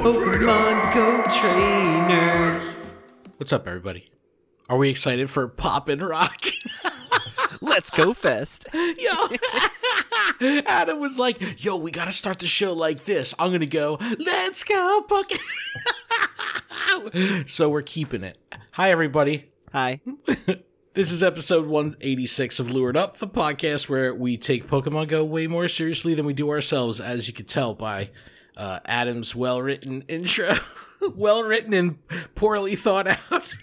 Pokemon Go trainers. What's up, everybody? Are we excited for Pop and Rock? Let's go fest. Yo, Adam was like, yo, we got to start the show like this. I'm going to go, let's go, Pokemon. So we're keeping it. Hi, everybody. Hi. This is episode 186 of Lured Up, the podcast where we take Pokemon Go way more seriously than we do ourselves, as you could tell by Adam's well-written intro. Well-written and poorly thought out.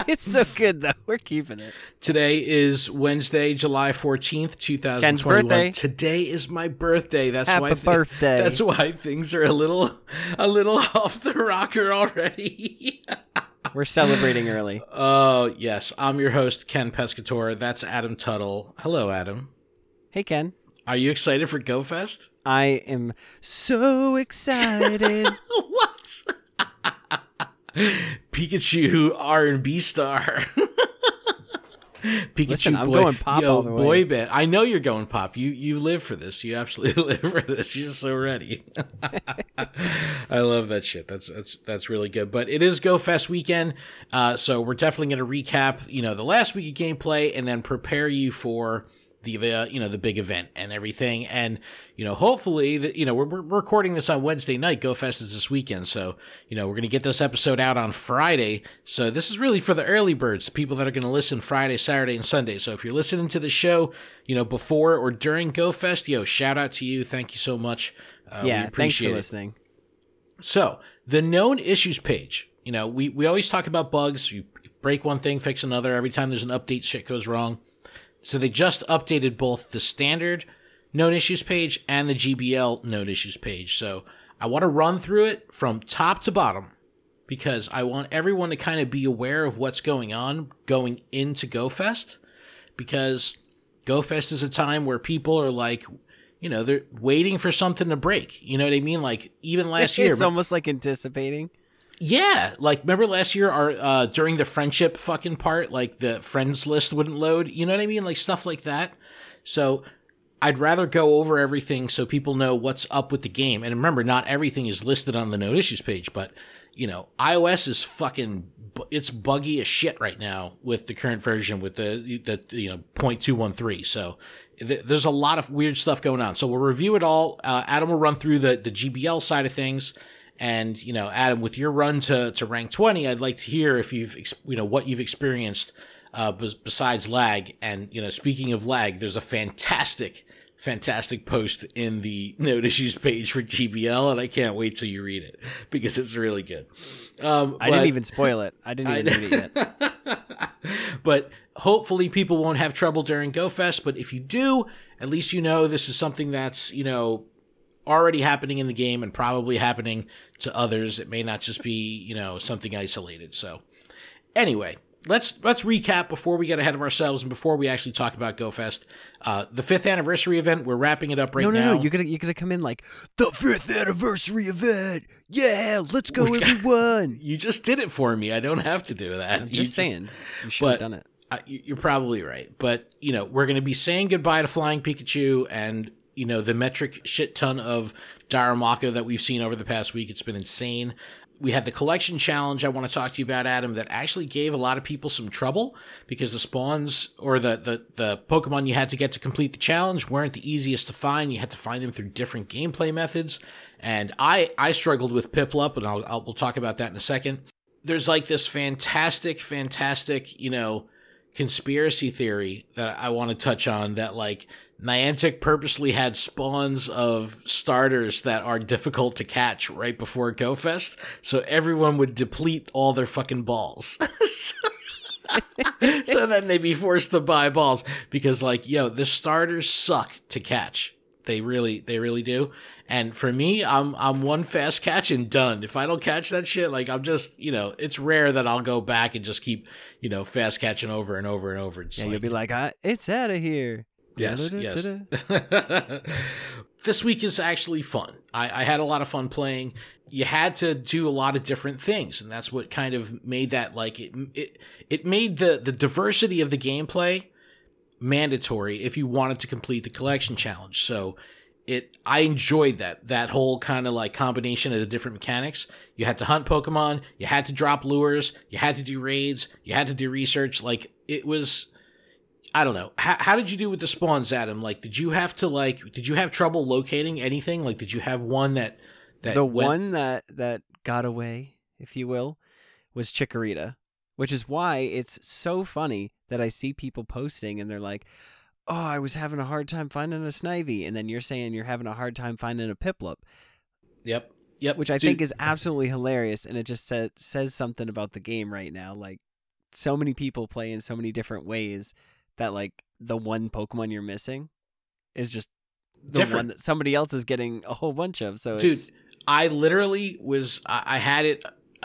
It's so good, though. We're keeping it. Today is Wednesday, July 14th, 2021. Ken's birthday. Today is my birthday. Happy birthday. That's why things are a little off the rocker already. We're celebrating early. Oh, yes. I'm your host, Ken Pescatore. That's Adam Tuttle. Hello, Adam. Hey, Ken. Are you excited for GoFest? I am so excited. What? Pikachu R&B star. Pikachu. Listen, I'm going pop all the way. Boy band. I know you're going pop. You live for this. You absolutely live for this. You're so ready. I love that shit. That's really good. But it is GoFest weekend, so we're definitely going to recap, the last week of gameplay and then prepare you for the the big event and everything. And hopefully we're recording this on Wednesday night. GoFest is this weekend, so we're going to get this episode out on Friday. So this is really for the early birds, the people that are going to listen Friday, Saturday, and Sunday. So if you're listening to the show before or during GoFest, shout out to you. Thank you so much. We appreciate thanks for it. listening. So the known issues page, we always talk about bugs. You break one thing, fix another. Every time there's an update, shit goes wrong. So they just updated both the standard known issues page and the GBL known issues page. So I want to run through it from top to bottom because I want everyone to kind of be aware of what's going on going into GoFest, because GoFest is a time where people are like, they're waiting for something to break. You know what I mean? Like even last year. It's almost like anticipating. Yeah, like remember last year our during the friendship fucking part, like the friends list wouldn't load, you know what I mean? Like stuff like that. So I'd rather go over everything so people know what's up with the game. And remember, not everything is listed on the known issues page, but iOS is fucking it's buggy as shit right now with the current version with the 0.213. So there's a lot of weird stuff going on. So we'll review it all. Adam will run through the GBL side of things. And, Adam, with your run to rank 20, I'd like to hear if you've, what you've experienced besides lag. And, speaking of lag, there's a fantastic post in the note issues page for GBL, and I can't wait till you read it because it's really good. I didn't even spoil it. I didn't even read it yet. But hopefully people won't have trouble during GoFest. But if you do, at least this is something that's, already happening in the game and probably happening to others. It may not just be, something isolated. So anyway, let's recap before we get ahead of ourselves and before we actually talk about GoFest. The 5th anniversary event, we're wrapping it up now. No, you're gonna come in like the 5th anniversary event. Yeah, let's go, everyone. You just did it for me. I don't have to do that. I'm just saying, you should have done it. You're probably right. But, we're going to be saying goodbye to Flying Pikachu and the metric shit ton of Darumaka that we've seen over the past week. It's been insane. We had the collection challenge I want to talk to you about, Adam, that actually gave a lot of people some trouble because the spawns or the Pokemon you had to get to complete the challenge weren't the easiest to find. You had to find them through different gameplay methods. And I struggled with Piplup, and we'll talk about that in a second. There's like this fantastic, conspiracy theory that I want to touch on that like Niantic purposely had spawns of starters that are difficult to catch right before GoFest, so everyone would deplete all their fucking balls. So then they'd be forced to buy balls because the starters suck to catch. They really do. And for me, I'm one fast catch and done. If I don't catch that shit, I'm just, it's rare that I'll go back and just keep, fast catching over and over and over. It's you'll be like, it's out of here. Yes. This week is actually fun. I had a lot of fun playing. You had to do a lot of different things, and that's what kind of made that it made the diversity of the gameplay mandatory if you wanted to complete the collection challenge. So I enjoyed that whole kind of like combination of the different mechanics. You had to hunt Pokemon, you had to drop lures, you had to do raids, you had to do research. Like, it was, I don't know. How did you do with the spawns, Adam? Like, did you have trouble locating anything? Like, did you have one that one that got away, if you will, was Chikorita, which is why it's so funny that I see people posting and they're like, oh, I was having a hard time finding a Snivy, and then you're saying you're having a hard time finding a Piplup. Yep. Which I think is absolutely hilarious, and it just says something about the game right now. Like, so many people play in so many different ways that, like, the one Pokemon you're missing is just the one that somebody else is getting a whole bunch of. So, I literally was, I had it,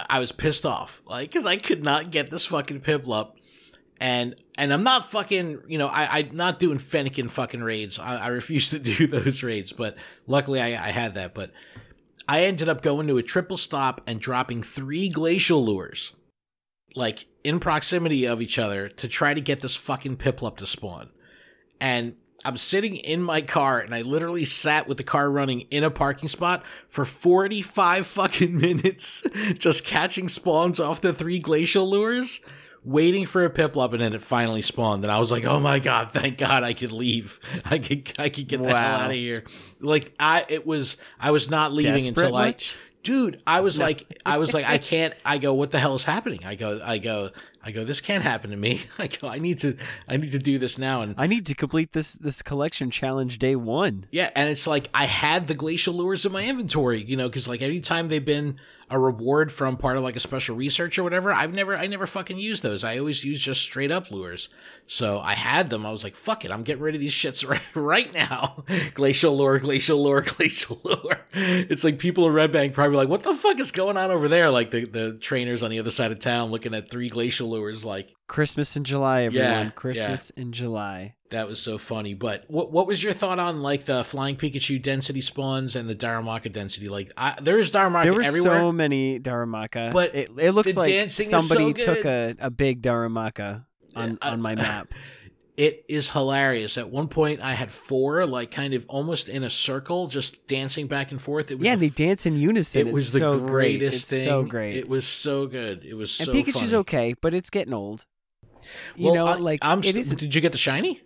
I was pissed off, like, because I could not get this fucking Piplup. And I'm not fucking, I'm not doing Fennekin fucking raids. I refuse to do those raids, but luckily I had that. But I ended up going to a triple stop and dropping 3 glacial lures, like, in proximity of each other to try to get this fucking Piplup to spawn. And I'm sitting in my car, and I literally sat with the car running in a parking spot for 45 fucking minutes, just catching spawns off the 3 glacial lures, waiting for a Piplup, and then it finally spawned, and I was like, "Oh my god, thank God I could leave. I could get the hell out of here." Like, I was not leaving Desperate until much? Dude, I was like, I can't. I go, what the hell is happening? I go, this can't happen to me. I need to do this now, and I need to complete this collection challenge day 1. Yeah, and it's like, I had the glacial lures in my inventory, because like anytime they've been a reward from part of like a special research or whatever, I never fucking used those. I always use just straight up lures. So I had them. I was like, fuck it, I'm getting rid of these shits right now. Glacial lure, glacial lure, glacial lure. It's like people in Red Bank probably like, what the fuck is going on over there? Like the trainers on the other side of town looking at 3 glacial lures, like, Christmas in July, everyone. Yeah, Christmas in July. That was so funny. But what was your thought on like the Flying Pikachu density spawns and the Darumaka density? Like, there's Darumaka everywhere. There were so many Darumaka, but it looks like somebody so took a big Darumaka on my map. It is hilarious. At one point, I had 4, like, kind of almost in a circle, just dancing back and forth. It was they dance in unison. It was the greatest thing. So great. It was so good. It was so funny. And Pikachu's funny. Okay, but it's getting old. Did you get the shiny?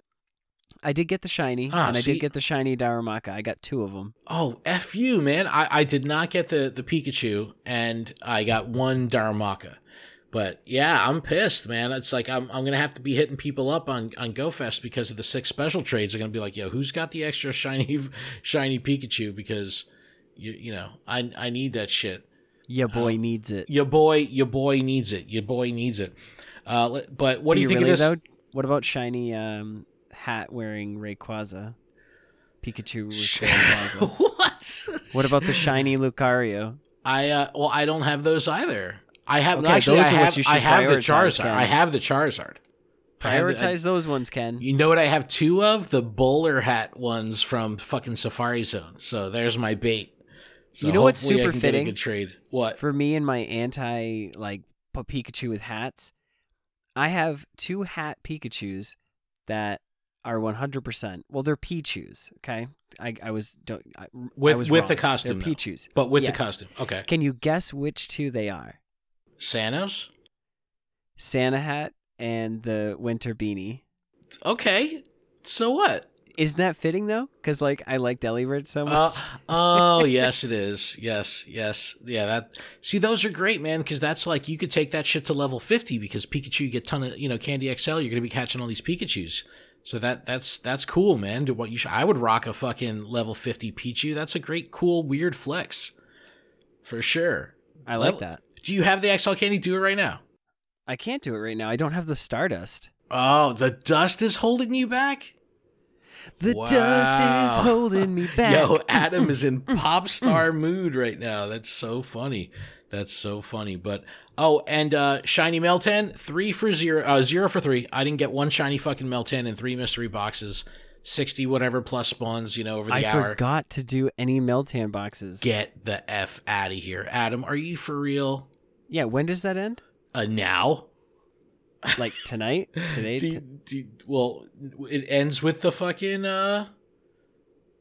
I did get the shiny, and I did get the shiny Darumaka. I got 2 of them. Oh, F you, man. I did not get the Pikachu, and I got 1 Darumaka. But yeah, I'm pissed, man. It's like I'm gonna have to be hitting people up on GoFest because of the 6 special trades. They're gonna be like, yo, who's got the extra shiny Pikachu? Because I need that shit. Your boy needs it. Your boy needs it. Your boy needs it. But what do you think really, of this? Though? What about shiny hat wearing Rayquaza? Pikachu with Rayquaza. What? What about the shiny Lucario? I don't have those either. I have okay, actually. Those I are have. what you should I have the prioritize, Charizard. Ken. I have the Charizard. Prioritize those ones, Ken. You know what I have 2 of? The bowler hat ones from fucking Safari Zone. So there's my bait. So you know what's hopefully super I can fitting? Get a good trade. What? For me and my Pikachu with hats, I have 2 hat Pikachus that are 100%. Well, they're Pichus, okay? I was with wrong. The costume. They're Pichus. But with yes. the costume. Okay. Can you guess which 2 they are? Sanos? Santa hat and the winter beanie. Okay. So what? Isn't that fitting though? Because I like Delibird so much. Oh, yes, it is. Yes. Yeah. See, those are great, man. Because that's like you could take that shit to level 50 because Pikachu, you get a ton of Candy XL. You're gonna be catching all these Pikachus. So that's cool, man. I would rock a fucking level 50 Pichu. That's a great, cool, weird flex, for sure. I like that. Do you have the XL Candy? Do it right now. I can't do it right now. I don't have the Stardust. Oh, the dust is holding you back? The dust is holding me back. Yo, Adam is in pop star mood right now. That's so funny. But and shiny Meltan, 3 for 0, 0 for 3. I didn't get 1 shiny fucking Meltan in 3 mystery boxes. 60 whatever plus spawns, over the hour. I forgot to do any Meltan boxes. Get the F out of here. Adam, are you for real? Yeah, when does that end? Now. Like tonight? Today? Well, it ends with the fucking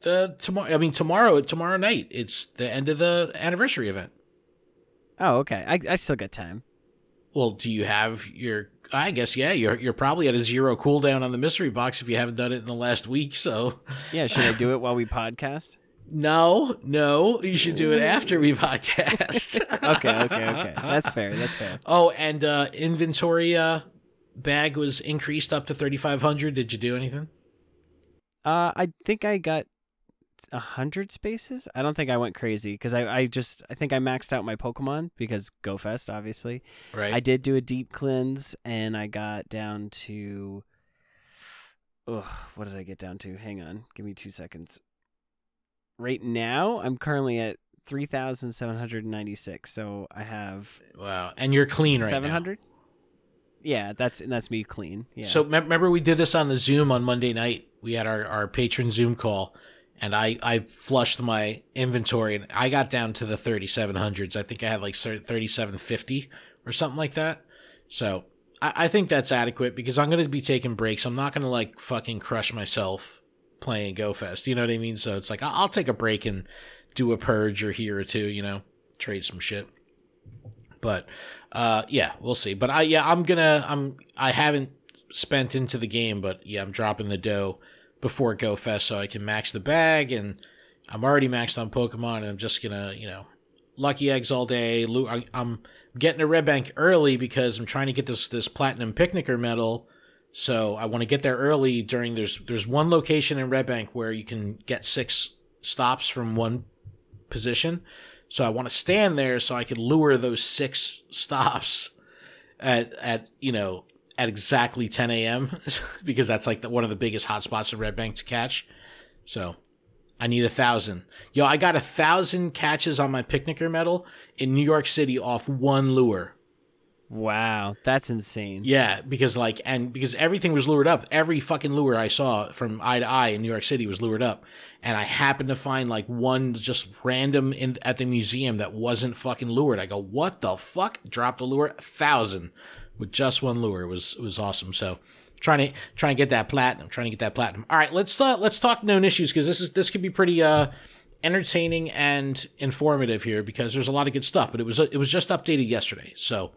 tomorrow night. It's the end of the anniversary event. Oh, okay. I still got time. Well, do you have your? I guess yeah. You're probably at a 0 cooldown on the mystery box if you haven't done it in the last week. So yeah, should I do it while we podcast? No, you should do it after we podcast. Okay. That's fair. Oh, and inventory bag was increased up to 3,500. Did you do anything? I think I got 100 spaces. I don't think I went crazy because I think I maxed out my Pokemon because GoFest, obviously. Right. I did do a deep cleanse and I got down to. What did I get down to? Hang on, give me 2 seconds. Right now, I'm currently at 3,796. So I have. Wow, and you're clean right 700? Now. Yeah, that's me clean. Yeah. So remember we did this on the Zoom on Monday night. We had our patron Zoom call, and I flushed my inventory, and I got down to the 3,700s. I think I had like 3,750 or something like that. So I think that's adequate because I'm going to be taking breaks. I'm not going to like fucking crush myself playing GoFest. You know what I mean? So it's like I'll take a break and do a purge or here or two. You know, trade some shit. But yeah, we'll see. But I haven't spent into the game, but yeah, I'm dropping the dough before GoFest so I can max the bag, and I'm already maxed on Pokemon, and I'm just gonna, lucky eggs all day. I'm getting a red bank early because I'm trying to get this platinum picnicker medal. So I want to get there early during there's one location in Red Bank where you can get 6 stops from one position. So I want to stand there so I can lure those 6 stops at exactly 10 a.m. because that's like one of the biggest hotspots in Red Bank to catch. So I need 1,000. Yo, I got 1,000 catches on my picnicker medal in New York City off one lure. Wow, that's insane. Yeah, because everything was lured up. Every fucking lure I saw from eye to eye in New York City was lured up. And I happened to find like one just random at the museum that wasn't fucking lured. I go, what the fuck? Dropped a lure, 1,000 with just one lure. It was awesome. So trying to get that platinum. All right, let's talk known issues because this could be pretty entertaining and informative here because there's a lot of good stuff. But it was just updated yesterday. So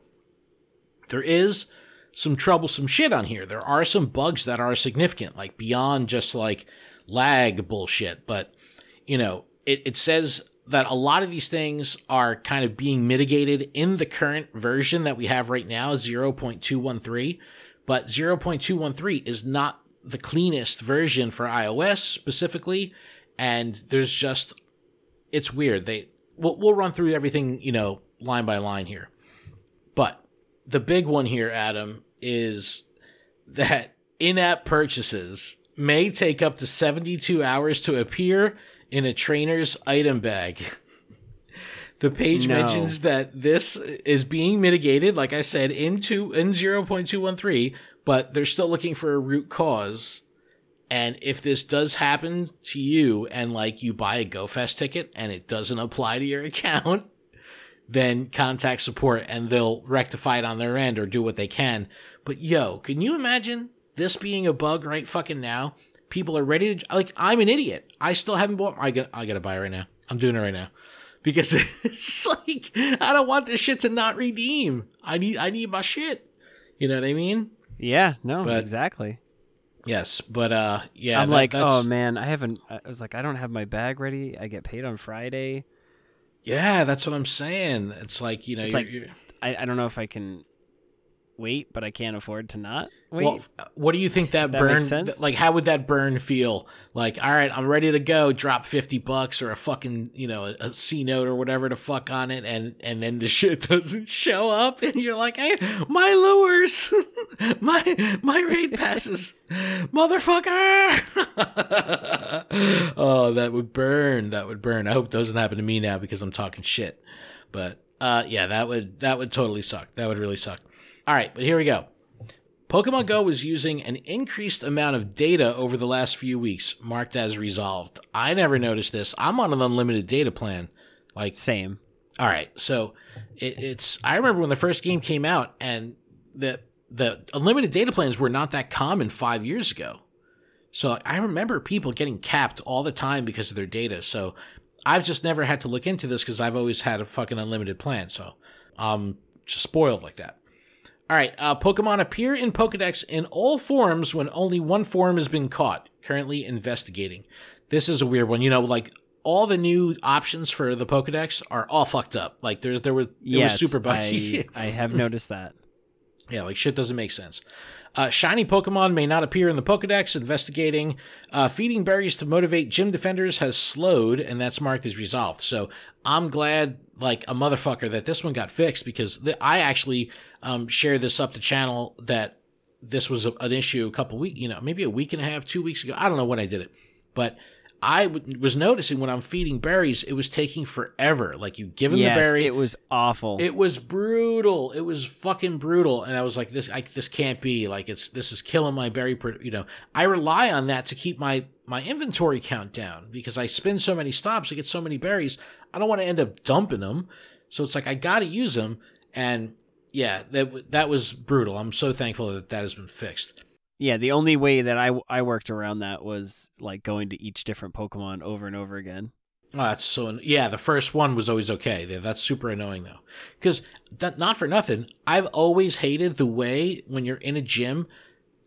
there is some troublesome shit on here. There are some bugs that are significant, like beyond just like lag bullshit. But, it says that a lot of these things are kind of being mitigated in the current version that we have right now, 0.213. But 0.213 is not the cleanest version for iOS specifically. And it's weird. We'll run through everything, line by line here. But the big one here, Adam, is that in-app purchases may take up to 72 hours to appear in a trainer's item bag. The page mentions that this is being mitigated, like I said, in 0.213, but they're still looking for a root cause. And if this does happen to you and like you buy a GoFest ticket and it doesn't apply to your account, then contact support and they'll rectify it on their end or do what they can. But yo, can you imagine this being a bug right fucking now? People are ready to, like, I'm an idiot. I still haven't bought, I gotta buy it right now. I'm doing it right now. Because it's like, I don't want this shit to not redeem. I need my shit. You know what I mean? Yeah, no, exactly. Yes, but yeah. I'm oh man, I was like, I don't have my bag ready. I get paid on Friday. Yeah, that's what I'm saying. It's like, I don't know if I can wait, but I can't afford to not wait. Well, what do you think that burn, like, how would that burn feel? Like, all right, I'm ready to go, drop $50 or a fucking, a C note or whatever the fuck on it, and then the shit doesn't show up, and you're like, hey, my lures, my raid passes, motherfucker. Oh, that would burn. I hope it doesn't happen to me now because I'm talking shit. But yeah, that would totally suck. That would really suck. All right, but here we go. Pokemon Go was using an increased amount of data over the last few weeks, marked as resolved. I never noticed this. I'm on an unlimited data plan. Like, same. All right, so it's. I remember when the first game came out, and the unlimited data plans were not that common 5 years ago. So I remember people getting capped all the time because of their data. So I've just never had to look into this because I've always had a fucking unlimited plan. So I'm just spoiled like that. All right, Pokemon appear in Pokedex in all forms when only one form has been caught. Currently investigating. This is a weird one. You know, like all the new options for the Pokedex are all fucked up. Like it was super buggy. I have noticed that. Yeah, like shit doesn't make sense. Shiny Pokemon may not appear in the Pokedex. Investigating. Feeding berries to motivate gym defenders has slowed, and that's marked as resolved. So I'm glad, like a motherfucker, that this one got fixed, because I actually shared this up the channel that this was an issue a couple weeks, maybe a week and a half, 2 weeks ago. I don't know when I did it, but I was noticing when I'm feeding berries, it was taking forever. Like you give them the berry. It was awful. It was brutal. It was fucking brutal. And I was like, this can't be. Like this is killing my berry. I rely on that to keep my inventory count down, because I spend so many stops to get so many berries. I don't want to end up dumping them. So it's like I got to use them. And yeah, that was brutal. I'm so thankful that has been fixed. Yeah, the only way that I worked around that was like going to each different Pokemon over and over again. Oh, that's so... Yeah, the first one was always okay. That's super annoying, though. Because, not for nothing, I've always hated the way when you're in a gym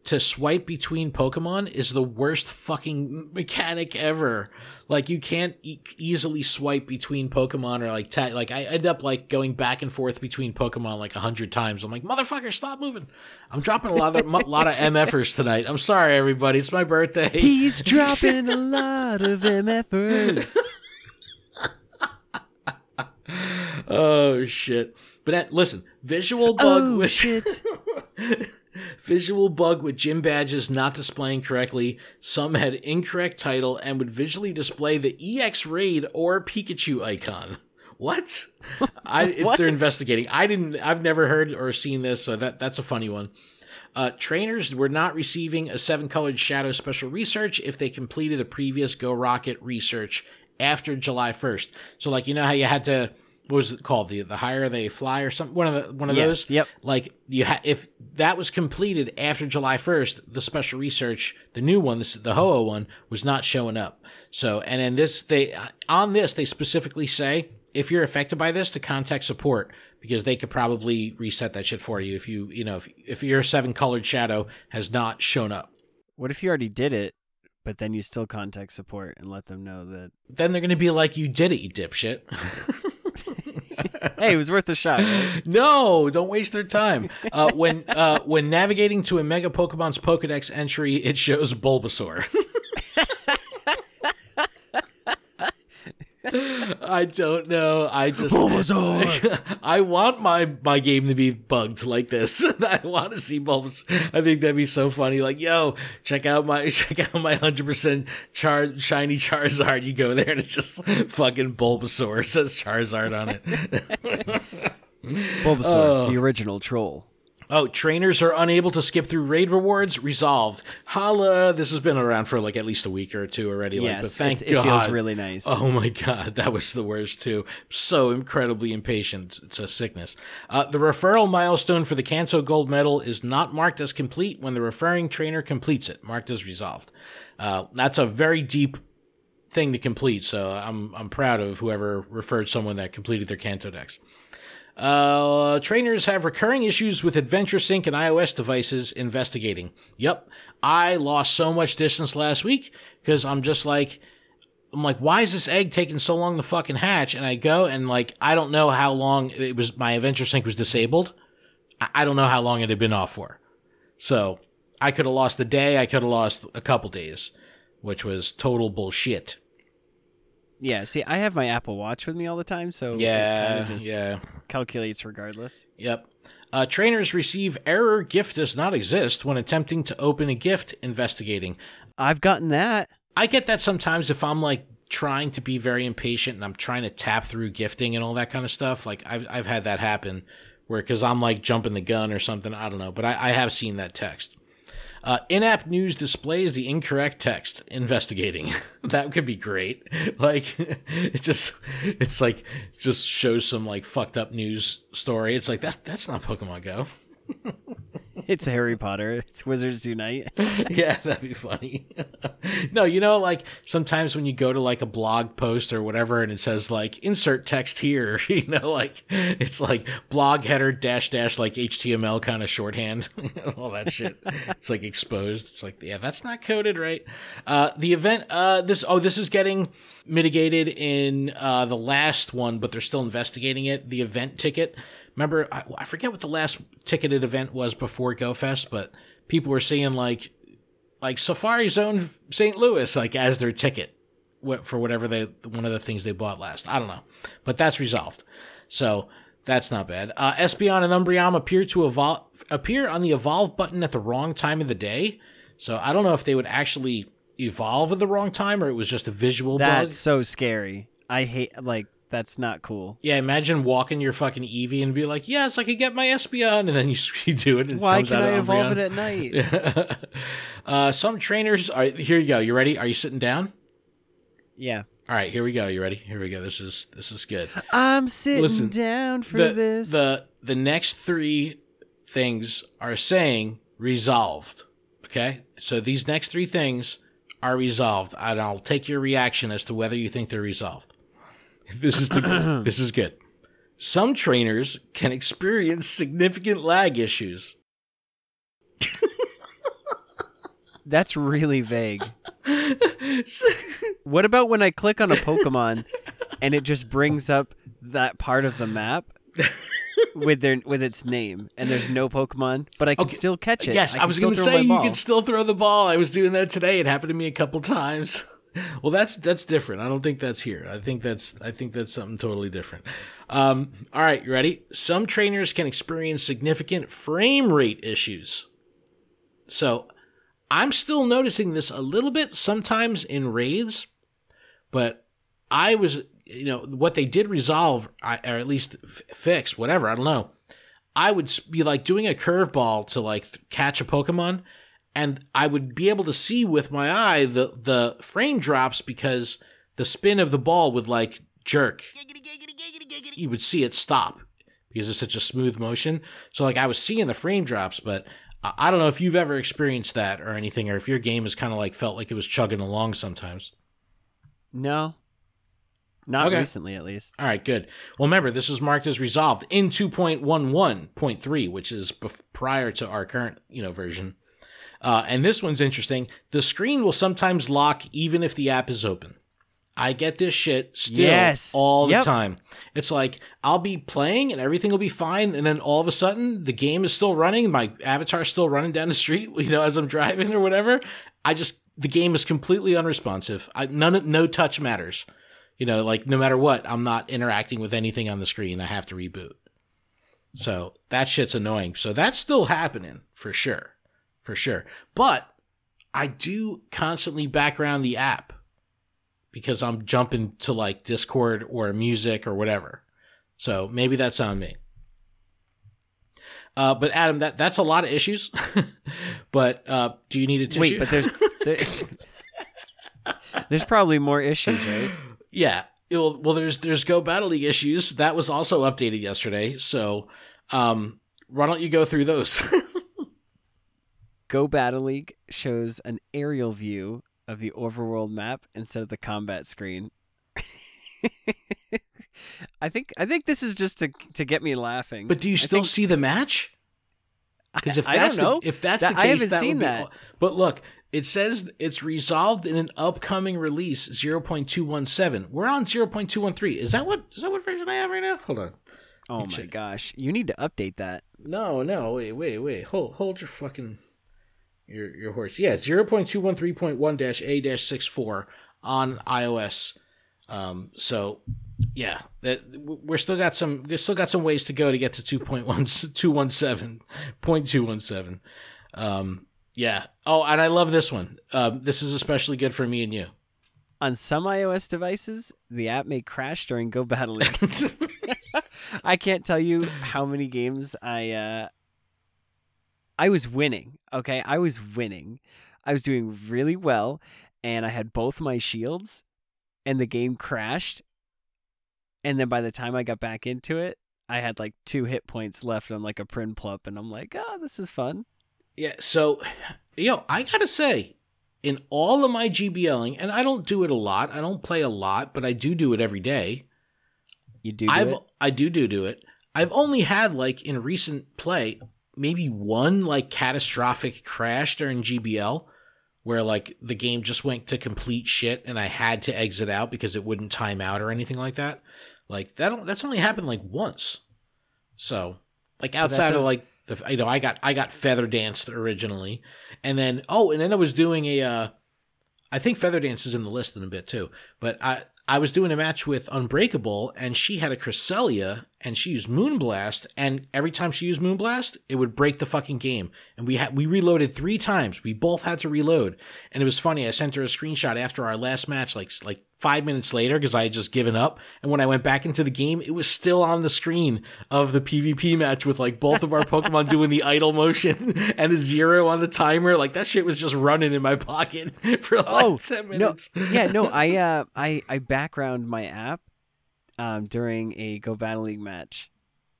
to swipe between Pokemon is the worst fucking mechanic ever. Like, you can't easily swipe between Pokemon, or like I end up like going back and forth between Pokemon like 100 times. I'm like, motherfucker, stop moving. I'm dropping a lot of MFers tonight. I'm sorry, everybody. It's my birthday. He's dropping a lot of MFers. Oh shit. But listen, visual bug shit. Visual bug with gym badges not displaying correctly. Some had incorrect title and would visually display the EX Raid or Pikachu icon. What? They're investigating. I've never heard or seen this, so that's a funny one. Trainers were not receiving a 7-colored shadow special research if they completed the previous Go Rocket research after July 1st. So like, you know how you had to, what was it called? The higher they fly or something? One of those? Yep. Like if that was completed after July 1st, the special research, the new one, the Ho-Oh one, was not showing up. So, and then they specifically say, if you're affected by this, to contact support, because they could probably reset that shit for you if if your 7-colored shadow has not shown up. What if you already did it, but then you still contact support and let them know that? Then they're going to be like, you did it, you dipshit. Hey, it was worth a shot, right? No, don't waste their time. When navigating to a Mega Pokemon's Pokedex entry, it shows Bulbasaur. I don't know. I just Bulbasaur. I want my game to be bugged like this. I want to see Bulbasaur. I think that'd be so funny. Like, yo, check out my 100% shiny Charizard. You go there and it's just fucking Bulbasaur. It says Charizard on it. Bulbasaur, the original troll. Oh, trainers are unable to skip through raid rewards. Resolved. Holla. This has been around for like at least a week or two already. Yes, but thank God. It feels really nice. Oh my God, that was the worst too. So incredibly impatient. It's a sickness. The referral milestone for the Kanto Gold Medal is not marked as complete when the referring trainer completes it. Marked as resolved. That's a very deep thing to complete. So I'm proud of whoever referred someone that completed their Kanto Dex. Trainers have recurring issues with Adventure Sync and iOS devices. Investigating. Yep. I lost so much distance last week because I'm like, why is this egg taking so long to fucking hatch? And I go and like, I don't know how long my Adventure Sync was disabled. I don't know how long it had been off for. So I could have lost a day. I could have lost a couple days, which was total bullshit. Yeah, see, I have my Apple Watch with me all the time, so it kind of just calculates regardless. Yep. Trainers receive error gift does not exist when attempting to open a gift. Investigating. I've gotten that. I get that sometimes if I'm like trying to be very impatient and I'm trying to tap through gifting and all that kind of stuff. Like I've had that happen where, because I'm like jumping the gun or something. I don't know, but I have seen that text. In-app news displays the incorrect text. Investigating. That could be great. Like, it just shows some like fucked up news story. It's like, that's not Pokemon Go. It's Harry Potter. It's Wizards Unite. Yeah, that'd be funny. No, you know, like sometimes when you go to like a blog post or whatever and it says like insert text here, you know, like it's like blog header dash dash like HTML kind of shorthand, all that shit. It's like exposed. It's like, yeah, that's not coded right. The event, this is getting mitigated in the last one, but they're still investigating it. The event ticket. Remember, I forget what the last ticketed event was before GoFest, but people were seeing like Safari Zone St. Louis like as their ticket for whatever one of the things they bought last. I don't know, but that's resolved, so that's not bad. Espeon and Umbreon appear on the evolve button at the wrong time of the day, so I don't know if they would actually evolve at the wrong time or it was just a visual bug. That's so scary. I hate that's not cool. Yeah, imagine walking your fucking Eevee and be like, yes, I could get my Espeon, and then you do it and why it comes can out I of evolve Umbreon. it at night? Some trainers are here. You go. You ready? Are you sitting down? Yeah. All right, here we go. You ready? Here we go. This is good. I'm sitting down for this. The next three things are saying resolved. Okay, so these next three things are resolved, and I'll take your reaction as to whether you think they're resolved. This is good. Some trainers can experience significant lag issues. That's really vague. What about when I click on a Pokemon and it just brings up that part of the map with its name and there's no Pokemon, but I can still catch it? Yes, I was going to say you can still throw the ball. I was doing that today. It happened to me a couple times. Well, that's different. I don't think that's here. I think that's something totally different. All right, you ready? Some trainers can experience significant frame rate issues. So I'm still noticing this a little bit sometimes in raids, but I was, what they did resolve, or at least fix, whatever, I don't know. I would be like doing a curveball to like catch a Pokemon, and I would be able to see with my eye the frame drops because the spin of the ball would like jerk. You would see it stop because it's such a smooth motion. So like I was seeing the frame drops, but I don't know if you've ever experienced that or anything, or if your game has kind of like felt like it was chugging along sometimes. No. Not recently, at least. All right, good. Well, remember, this is marked as resolved in 2.11.3, which is prior to our current version. And this one's interesting. The screen will sometimes lock even if the app is open. I get this shit still all the time. It's like I'll be playing and everything will be fine, and then all of a sudden the game is still running, my avatar's still running down the street, as I'm driving or whatever. The game is completely unresponsive. No touch matters. Like no matter what, I'm not interacting with anything on the screen. I have to reboot. So that shit's annoying. So that's still happening for sure. For sure. But I do constantly background the app because I'm jumping to like Discord or music or whatever. So maybe that's on me. But Adam, that's a lot of issues. But do you need a tissue? Wait, but there's probably more issues, right? Yeah. Well, there's Go Battle League issues. That was also updated yesterday. So why don't you go through those? Go Battle League shows an aerial view of the overworld map instead of the combat screen. I think this is just to get me laughing. But do you still see the match? Because if that's the case, I haven't that seen would be. that. But look, it says it's resolved in an upcoming release 0.217. We're on 0.213. Is that what version I have right now? Hold on. Oh my gosh, you need to update that. No, wait. Hold your fucking your horse. Yeah, 0.213.1-A-64 on iOS. So yeah, we still got some ways to go to get to 2.17. Yeah. Oh, and I love this one. This is especially good for me and you. On some iOS devices, the app may crash during Go Battle League. I can't tell you how many games I was winning. Okay, I was winning. I was doing really well, and I had both my shields, and the game crashed. And then by the time I got back into it, I had like 2 hit points left on like a Prinplup, and I'm like, oh, this is fun. Yeah, so, I gotta say, in all of my GBLing, and I don't do it a lot, I don't play a lot, but I do it every day. You do it? I do it. I've only had, like, in recent play, maybe one, like, catastrophic crash during GBL, where, like, the game just went to complete shit, and I had to exit out because it wouldn't time out or anything like that. Like, that's only happened, like, once. So, like, outside of, like, I got Feather Danced originally, and then I was doing I think Feather Dance is in the list in a bit too, but I was doing a match with Unbreakable, and she had a Cresselia, and she used Moonblast, and every time she used Moonblast, it would break the fucking game, and we reloaded 3 times. We both had to reload, and it was funny. I sent her a screenshot after our last match, like 5 minutes later, because I had just given up, and when I went back into the game, it was still on the screen of the PvP match with, like, both of our Pokemon doing the idle motion and a 0 on the timer. Like, that shit was just running in my pocket for, like, 10 minutes. I background my app during a Go Battle League match,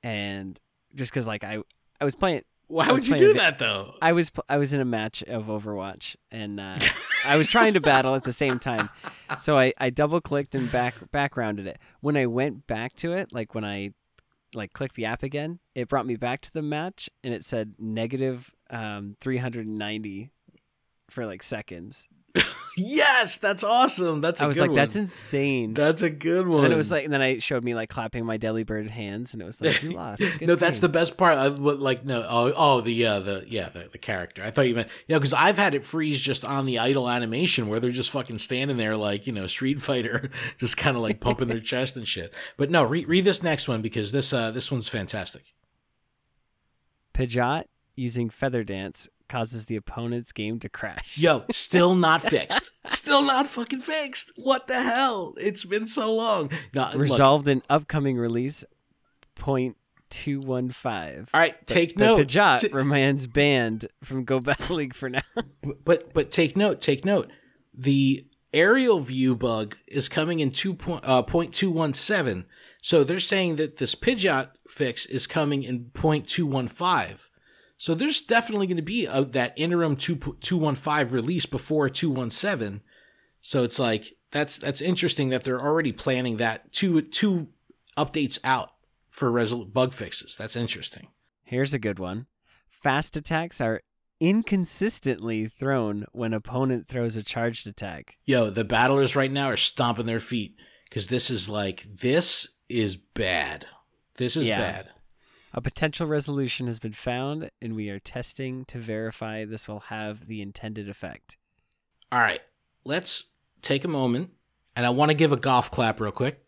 and just because, like, I was playing. Why would you do that, though? I was in a match of Overwatch, and I was trying to battle at the same time, so I double clicked and backgrounded it. When I went back to it, like when I clicked the app again, it brought me back to the match, and it said negative 390 for like seconds. Yes, that's awesome. I was like, that's insane. That's a good one. And then it was like, and then it showed me like clapping my Delibird hands, and it was like, you lost. No, that's the best part. The character. I thought you meant, because I've had it freeze just on the idle animation where they're just fucking standing there like, Street Fighter, just kind of like pumping their chest and shit. But no, read this next one, because this one's fantastic. Pidgeot using Feather Dance causes the opponent's game to crash. Yo, still not fixed. Still not fucking fixed. What the hell? It's been so long. No, resolved in upcoming release 0.215. All right, take note. Pidgeot remains banned from Go Battle League for now. But take note. The aerial view bug is coming in 0.217. So they're saying that this Pidgeot fix is coming in 0.215. So there's definitely going to be that interim 215 release before 217. So it's like, that's interesting that they're already planning that two updates out for bug fixes. That's interesting. Here's a good one. Fast attacks are inconsistently thrown when opponent throws a charged attack. Yo, the battlers right now are stomping their feet, because this is bad. This is bad. A potential resolution has been found, and we are testing to verify this will have the intended effect. All right, let's take a moment, and I want to give a golf clap real quick.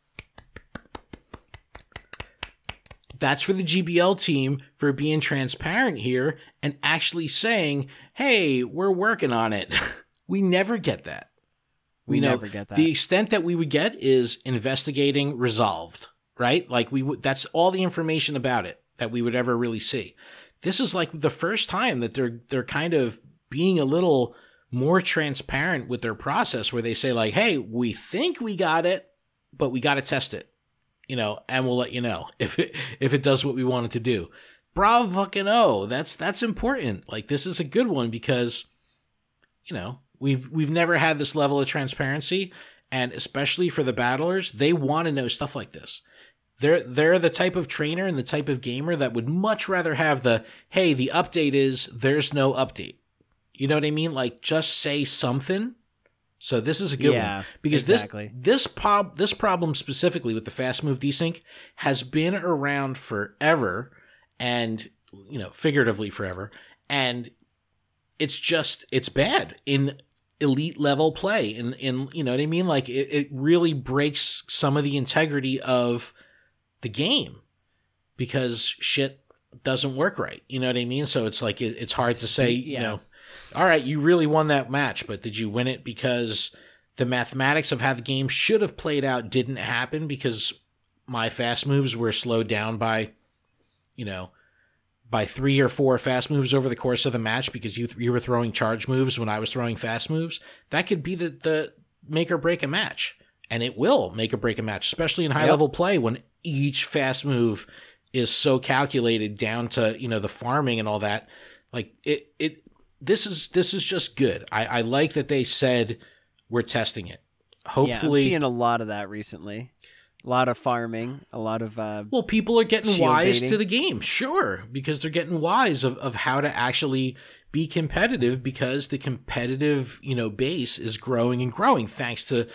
That's for the GBL team for being transparent here and actually saying, hey, we're working on it. We never get that. We never get that. The extent that we would get is investigating resolved, right? Like, that's all the information about it that we would ever really see. This is like the first time that they're kind of being a little more transparent with their process, where they say like, hey, we think we got it, but we got to test it, and we'll let you know if it does what we want it to do. Bravo fucking oh, that's important. Like, this is a good one, because we've never had this level of transparency, and especially for the battlers, they want to know stuff like this. They're the type of trainer and the type of gamer that would much rather have hey, the update is there's no update. You know what I mean? Like, just say something. So this is a good one, because exactly. this problem specifically with the fast move desync has been around forever, and figuratively forever, and it's bad in elite level play, in you know what I mean? Like, it really breaks some of the integrity of the game, because shit doesn't work right. You know what I mean? So it's like, it's hard to say, all right, you really won that match, but did you win it because the mathematics of how the game should have played out didn't happen, because my fast moves were slowed down by 3 or 4 fast moves over the course of the match, because you were throwing charge moves when I was throwing fast moves? That could be the make or break a match. And it will make or break a match, especially in high level play, when each fast move is so calculated down to, the farming and all that. Like this is just good. I like that they said we're testing it. Hopefully, I'm seeing a lot of that recently. A lot of farming, a lot of well, people are getting shield wise baiting. to the game, sure, because they're getting wise of how to actually be competitive, because the competitive, base is growing and growing thanks to,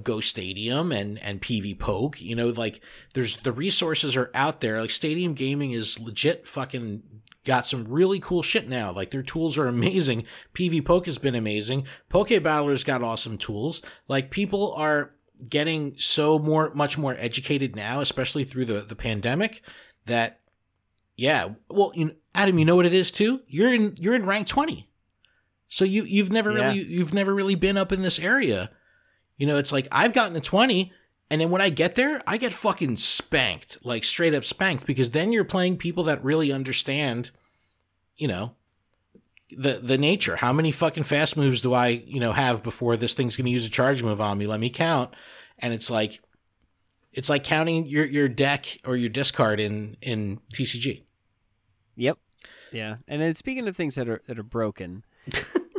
Go Stadium and PV Poke. Like there's the resources are out there. Like Stadium Gaming is legit fucking got some really cool shit now. Like their tools are amazing. PV Poke has been amazing. Poke Battler's got awesome tools. Like people are getting much more educated now, especially through the pandemic, that well, Adam, you know what it is too? You're in rank 20. So you've never really been up in this area. It's like I've gotten to 20, and then when I get there, I get fucking spanked, like straight up spanked, because then you're playing people that really understand, the nature. How many fucking fast moves do I, have before this thing's going to use a charge move on me? Let me count. And it's like counting your deck or your discard in TCG. Yep. Yeah. And then speaking of things that are broken,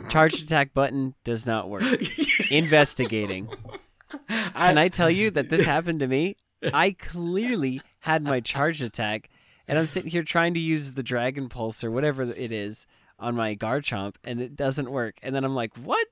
charge attack button does not work. Investigating. Can I tell you that this happened to me? I clearly had my charge attack, and I'm sitting here trying to use the Dragon Pulse or whatever it is on my Garchomp, and it doesn't work. And then I'm like, what?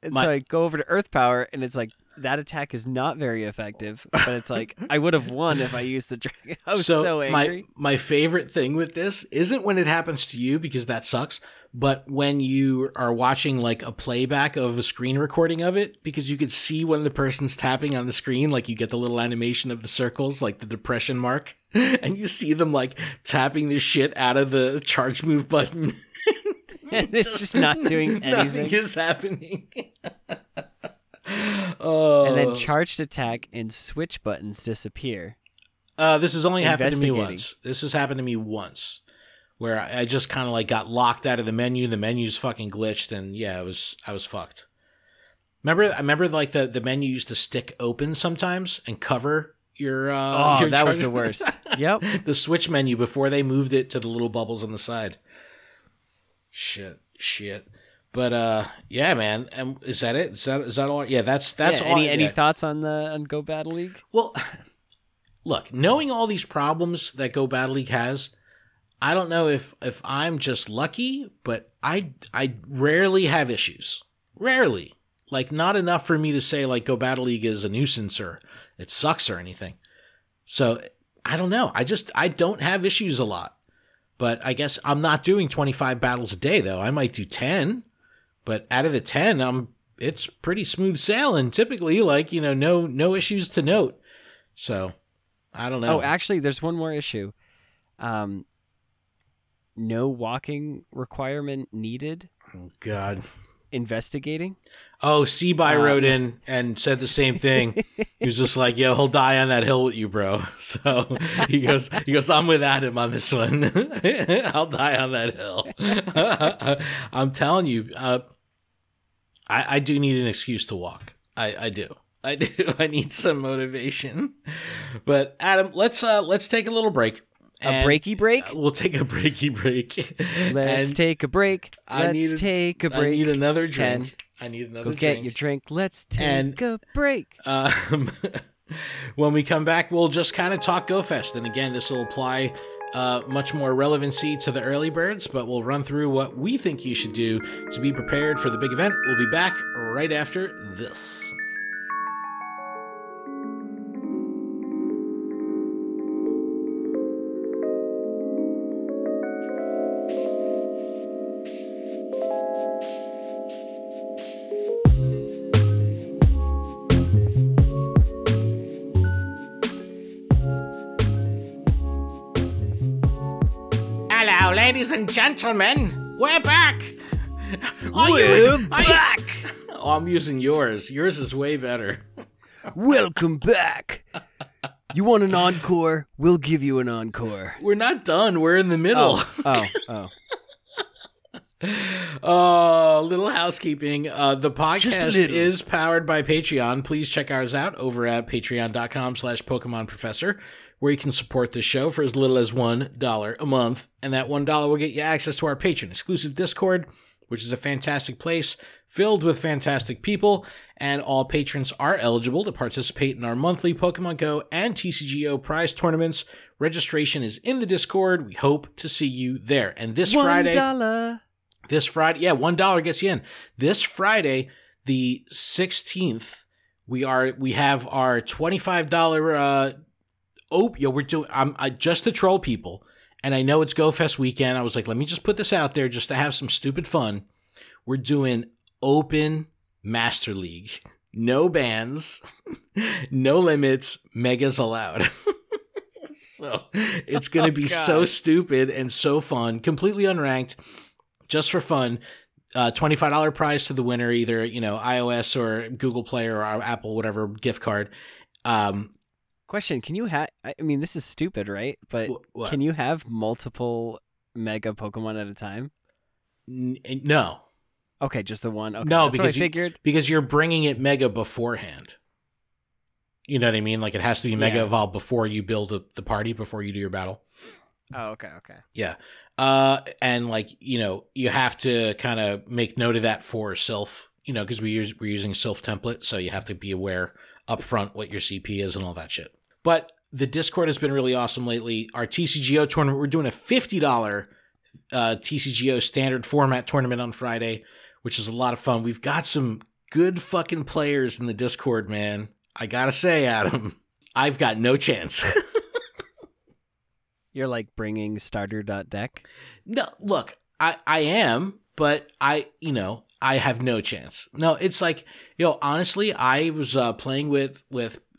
And so I go over to Earth Power, and it's like, that attack is not very effective. But it's like, I would have won if I used the Dragon. I was so angry. My favorite thing with this isn't when it happens to you, because that sucks, but when you are watching like a playback of a screen recording of it, because you could see when the person's tapping on the screen, like you get the little animation of the circles, like the depression mark, and you see them like tapping the shit out of the charge move button. And it's just not doing anything. Nothing is happening. And then charged attack and switch buttons disappear. This has only happened to me once. This has happened to me once, where I just kind of like got locked out of the menu. The menu's fucking glitched, and I was fucked. I remember like the menu used to stick open sometimes and cover your. Your that was the worst. Yep. The switch menu before they moved it to the little bubbles on the side. Shit. But yeah, man. Is that it? Is that all? Yeah, that's all. Any thoughts on Go Battle League? Well, look, knowing all these problems that Go Battle League has, I don't know if I'm just lucky, but I rarely have issues. Rarely. Like, not enough for me to say like Go Battle League is a nuisance or it sucks or anything. So I don't know. I don't have issues a lot. But I guess I'm not doing 25 battles a day, though. I might do 10. But out of the 10, it's pretty smooth sailing. Typically, like, no issues to note. So, I don't know. Oh, actually, there's one more issue. No walking requirement needed. Oh, God. Investigating. Oh, Seaby wrote in and said the same thing. He was just like, yo, he'll die on that hill with you, bro. So he goes, I'm with Adam on this one. I'll die on that hill. I'm telling you, I do need an excuse to walk. I do. I need some motivation. But Adam, let's take a little break. A breaky break? We'll take a breaky break. Let's take a break. Let's take a break. I need another drink. Go get your drink. Let's take a break. When we come back, we'll just kind of talk GoFest. And again, this will apply much more relevancy to the early birds, but we'll run through what we think you should do to be prepared for the big event. We'll be back right after this. Hello, ladies and gentlemen. We're back. We're back. Oh, I'm using yours. Yours is way better. Welcome back. You want an encore? We'll give you an encore. We're not done. We're in the middle. Little housekeeping. The podcast is powered by Patreon. Please check ours out over at patreon.com/PokemonProfessor, where you can support the show for as little as $1 a month. And that $1 will get you access to our Patreon exclusive Discord, which is a fantastic place filled with fantastic people. And all patrons are eligible to participate in our monthly Pokemon Go and TCGO prize tournaments. Registration is in the Discord. We hope to see you there. And this Friday... $1. This Friday, yeah, $1 gets you in. This Friday, the 16th, we have our $25 we're doing just to troll people, and I know it's GoFest weekend. I was like, let me just put this out there just to have some stupid fun. We're doing open Master League. No bans, no limits, megas allowed. So it's going to be so stupid and so fun, completely unranked. Just for fun, $25 prize to the winner, either, iOS or Google Play or Apple, whatever gift card. Question, can you have, I mean, this is stupid, right? But what? Can you have multiple mega Pokemon at a time? No. Okay, just the one. Okay, no, that's because what I figured. Because you're bringing it mega beforehand. You know what I mean? Like, it has to be mega evolved before you build the party, before you do your battle. Oh, okay. Yeah. And you have to kind of make note of that for Sylph, because we're using Sylph template, so you have to be aware up front what your CP is and all that shit. But the Discord has been really awesome lately. Our TCGO tournament, we're doing a $50 TCGO standard format tournament on Friday, which is a lot of fun. We've got some good fucking players in the Discord, man. I gotta say, Adam, I've got no chance. You're like bringing starter.deck? No, look, I am, but I have no chance. No, it's like, honestly, I was playing with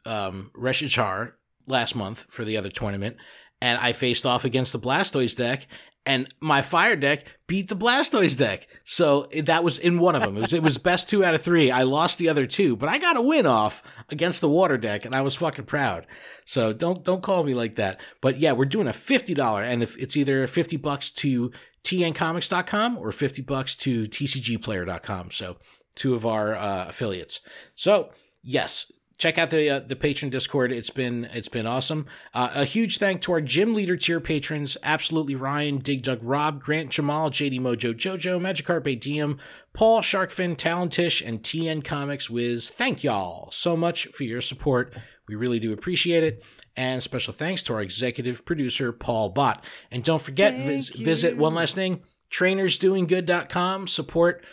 Reshichar last month for the other tournament, and I faced off against the Blastoise deck, and my fire deck beat the Blastoise deck. So that was in one of them. It was best 2 out of 3. I lost the other 2, but I got a win off against the water deck, and I was fucking proud. So don't call me like that. But yeah, we're doing a $50, and if it's either $50 to tncomics.com or $50 to tcgplayer.com. So 2 of our affiliates. So yes, check out the patron Discord. It's been awesome. A huge thank to our gym leader tier patrons. Absolutely Ryan, Dig Dug Rob, Grant Jamal, JD Mojo Jojo, Magikarp DM, Paul, Sharkfin, Talentish, and TN Comics Wiz. Thank y'all so much for your support. We really do appreciate it. And special thanks to our executive producer, Paul Bott. And don't forget, visit one last thing, trainersdoinggood.com. Support.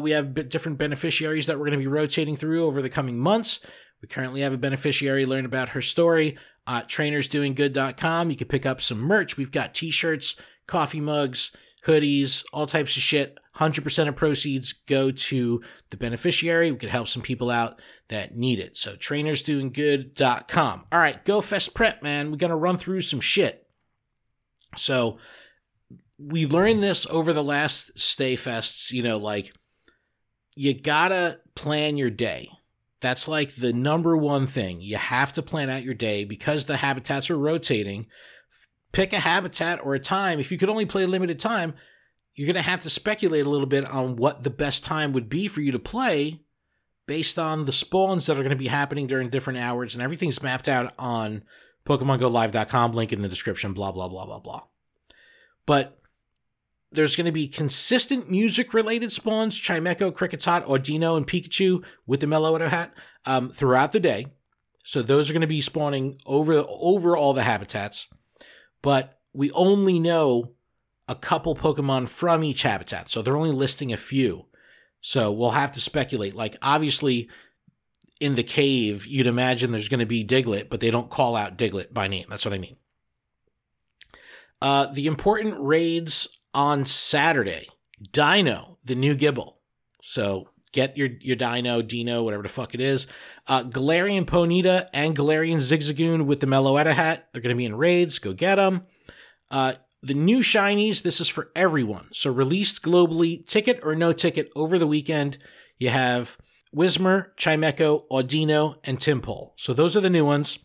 We have different beneficiaries that we're going to be rotating through over the coming months. We currently have a beneficiary learn about her story at trainersdoinggood.com. You can pick up some merch. We've got t-shirts, coffee mugs, hoodies, all types of shit. 100% of proceeds go to the beneficiary. We could help some people out that need it. So trainersdoinggood.com. All right, Go Fest prep, man. We're going to run through some shit. So we learned this over the last Stay Fests, you gotta plan your day. That's like the number one thing. You have to plan out your day because the habitats are rotating. Pick a habitat or a time. If you could only play a limited time, you're going to have to speculate a little bit on what the best time would be for you to play based on the spawns that are going to be happening during different hours, and everything's mapped out on PokemonGoLive.com, link in the description, blah, blah, blah, blah, blah. But there's going to be consistent music-related spawns, Chimecho, Kricketot, Audino, and Pikachu with the Meloetta hat throughout the day. So those are going to be spawning over all the habitats. But we only know a couple Pokemon from each habitat, so they're only listing a few. So we'll have to speculate. Like, obviously, in the cave, you'd imagine there's going to be Diglett, but they don't call out Diglett by name. That's what I mean. The important raids on Saturday. Dino, the new Gibble. So get your Dino, whatever the fuck it is. Galarian Ponyta and Galarian Zigzagoon with the Meloetta hat. They're going to be in raids. Go get them. The new shinies, this is for everyone. So released globally, ticket or no ticket over the weekend. You have Whismur, Chimecho, Audino, and Timpole. So those are the new ones.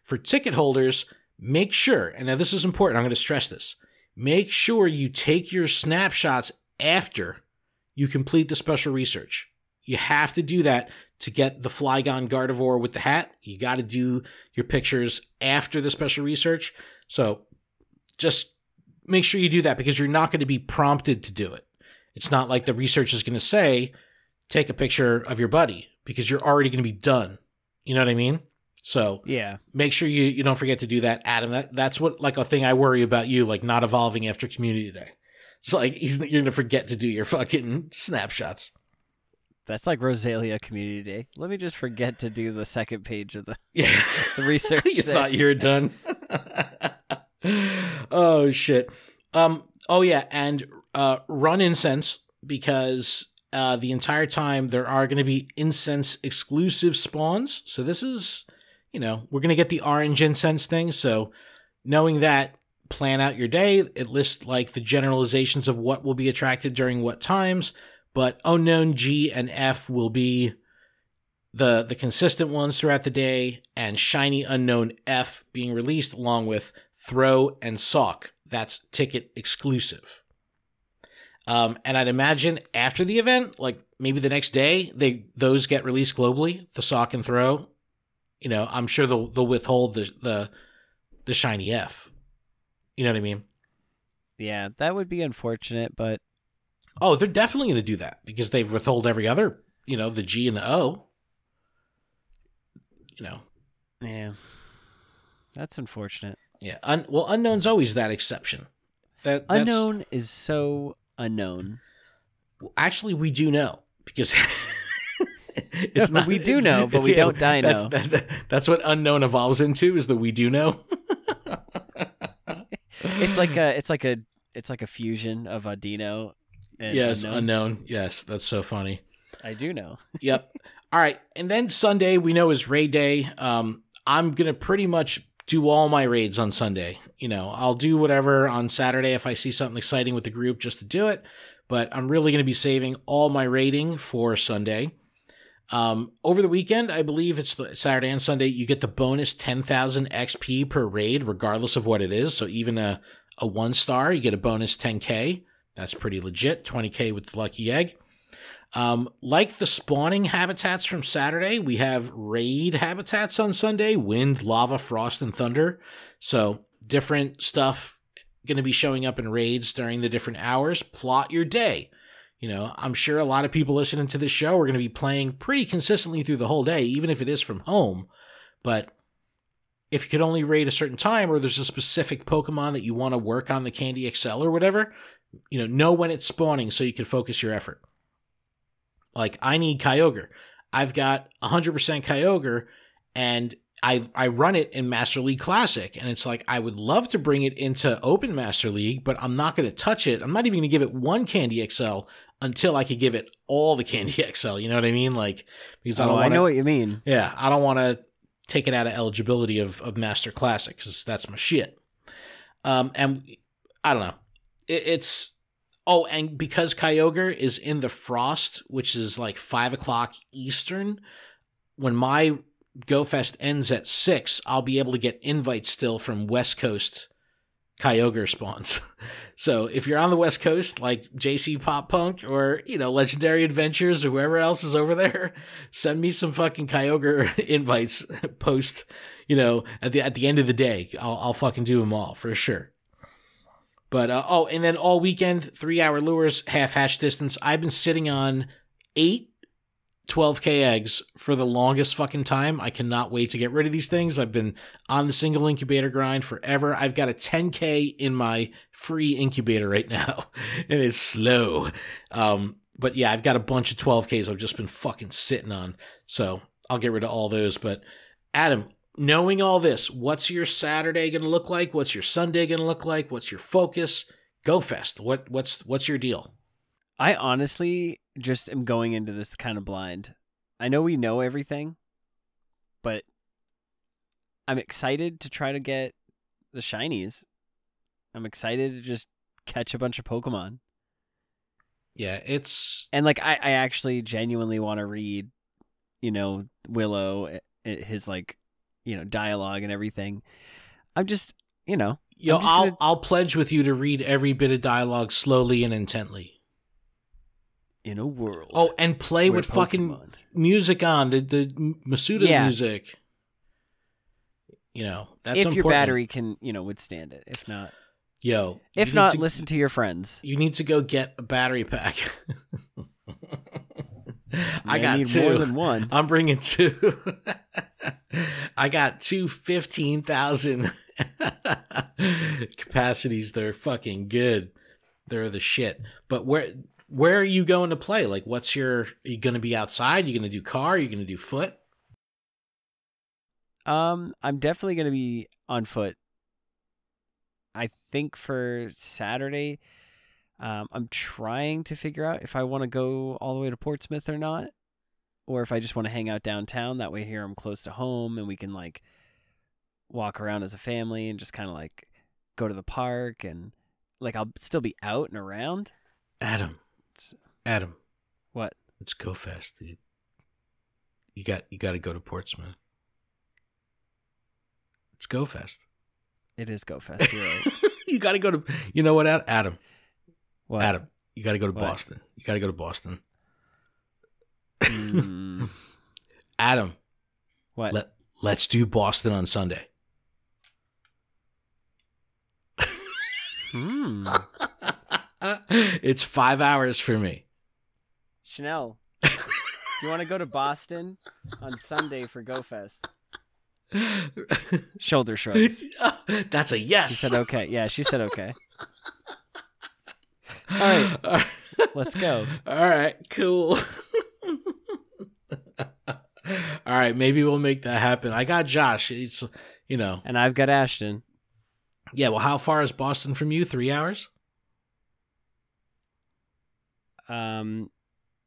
For ticket holders, make sure, and now this is important, I'm going to stress this, make sure you take your snapshots after you complete the special research. You have to do that to get the Flygon Gardevoir with the hat, you got to do your pictures after the special research. So just make sure you do that because you're not going to be prompted to do it. It's not like the research is going to say, take a picture of your buddy because you're already going to be done. You know what I mean? So yeah, make sure you don't forget to do that, Adam. That's what like a thing I worry about you, like not evolving after Community Day. It's like you're going to forget to do your fucking snapshots. That's like Rosalia Community Day. Let me just forget to do the second page of the, yeah. the research. You thought you were done. Oh, shit. Oh, yeah, and run incense because the entire time there are going to be incense exclusive spawns. So this is, we're going to get the orange incense thing. So knowing that, plan out your day. It lists like the generalizations of what will be attracted during what times, but unknown G and F will be the consistent ones throughout the day, and shiny unknown F being released along with throw and sock. That's ticket exclusive. And I'd imagine after the event, like maybe the next day, those get released globally, the sock and throw. I'm sure they'll withhold the shiny F. You know what I mean? Yeah, that would be unfortunate, but... Oh, they're definitely going to do that because they've withheld every other, the G and the O. Yeah. That's unfortunate. Yeah. Unknown's always that exception. That's... Unknown is so unknown. Actually, we do know because... it's not, we do know, but we don't know. That's what unknown evolves into, is the we do know. It's like a fusion of Audino and yes, unknown. Yes, that's so funny. I do know. Yep. All right, and then Sunday we know is raid day. I'm gonna pretty much do all my raids on Sunday. I'll do whatever on Saturday if I see something exciting with the group just to do it, but I'm really gonna be saving all my raiding for Sunday. Over the weekend, I believe it's the Saturday and Sunday, you get the bonus 10,000 XP per raid, regardless of what it is. So even a 1-star, you get a bonus 10K. That's pretty legit. 20K with the lucky egg. Like the spawning habitats from Saturday, we have raid habitats on Sunday: wind, lava, frost, and thunder. So different stuff going to be showing up in raids during the different hours. Plot your day. I'm sure a lot of people listening to this show are going to be playing pretty consistently through the whole day, even if it is from home. But if you could only raid a certain time, or there's a specific Pokemon that you want to work on the Candy XL or whatever, know when it's spawning so you can focus your effort. Like, I need Kyogre. I've got 100% Kyogre, and I run it in Master League Classic, and it's like, I would love to bring it into Open Master League, but I'm not going to touch it. I'm not even going to give it one Candy XL until I could give it all the Candy XL. You know what I mean? Like, because I know what you mean. Yeah, I don't want to take it out of eligibility of Master Classic because that's my shit. And I don't know. And because Kyogre is in the Frost, which is like 5 o'clock Eastern, when my GoFest ends at 6, I'll be able to get invites still from West Coast Kyogre spawns. So if you're on the West Coast, like JC Pop Punk or, Legendary Adventures or whoever else is over there, send me some fucking Kyogre invites post, at the end of the day. I'll fucking do them all for sure. But, and then all weekend, 3-hour lures, half hatch distance. I've been sitting on 8 12K eggs for the longest fucking time. I cannot wait to get rid of these things. I've been on the single incubator grind forever. I've got a 10K in my free incubator right now, and it's slow. But yeah, I've got a bunch of 12Ks I've just been fucking sitting on. So I'll get rid of all those. But Adam, knowing all this, what's your Saturday going to look like? What's your Sunday going to look like? What's your focus? GoFest. What's your deal? I honestly just am going into this kind of blind. I know we know everything, but I'm excited to try to get the shinies. I'm excited to just catch a bunch of Pokemon. Yeah, it's... And, like, I actually genuinely want to read, Willow, his, like, dialogue and everything. I'm just, I'll pledge with you to read every bit of dialogue slowly and intently. in a world. Oh, and play with Pokemon. fucking music on the Masuda music. You know, that's if important. your battery can, withstand it. If not, listen to your friends. You need to go get a battery pack. I got need 2. more than one. I'm bringing 2. I got 2 15,000 capacities. They're fucking good. They're the shit. But where are you going to play? Like, are you going to be outside? Are you going to do car? Are you going to do foot? I'm definitely going to be on foot. I think for Saturday, I'm trying to figure out if I want to go all the way to Portsmouth or not, or if I just want to hang out downtown. That way here I'm close to home and we can like walk around as a family and just kind of like go to the park and like I'll still be out and around. Adam. What? It's Go Fest, dude. You got to go to Portsmouth. It's Go Fest. It is Go Fest. You're right. You got to go to. You know what, Adam? What? Adam, you got to go to Boston. You got to go to Boston. Adam. What? Let's do Boston on Sunday. It's 5 hours for me. Chanel, do you want to go to Boston on Sunday for Go Fest? Shoulder shrugs. That's a yes. She said okay. Yeah, she said okay. All right. Let's go. All right, cool. All right, maybe we'll make that happen. I got Josh. It's, And I've got Ashton. Yeah, well, how far is Boston from you? 3 hours?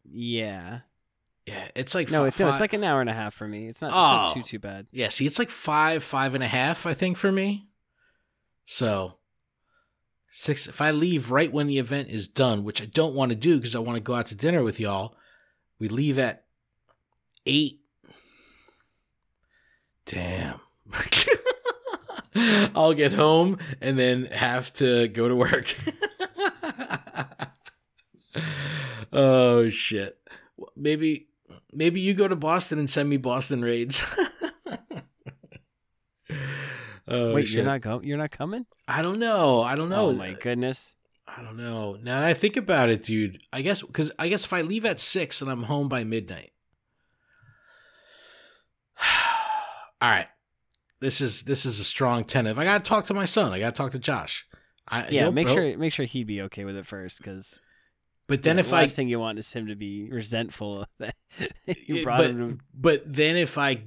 Yeah. Yeah, it's like it's like an hour and a half for me. It's not too bad. Yeah, see, it's like 5.5, I think, for me. So 6. If I leave right when the event is done, which I don't want to do because I want to go out to dinner with y'all, we leave at 8. Damn. I'll get home and then have to go to work. Oh shit. Maybe you go to Boston and send me Boston raids. Oh, wait, shit. you're not coming? I don't know. Oh my goodness. I don't know. Now that I think about it, dude, I guess if I leave at 6 and I'm home by midnight. All right. This is a strong tentative. I gotta talk to my son. I gotta talk to Josh. Make sure he'd be okay with it first, because. But then the last thing you want is him to be resentful that you brought him to. But then if I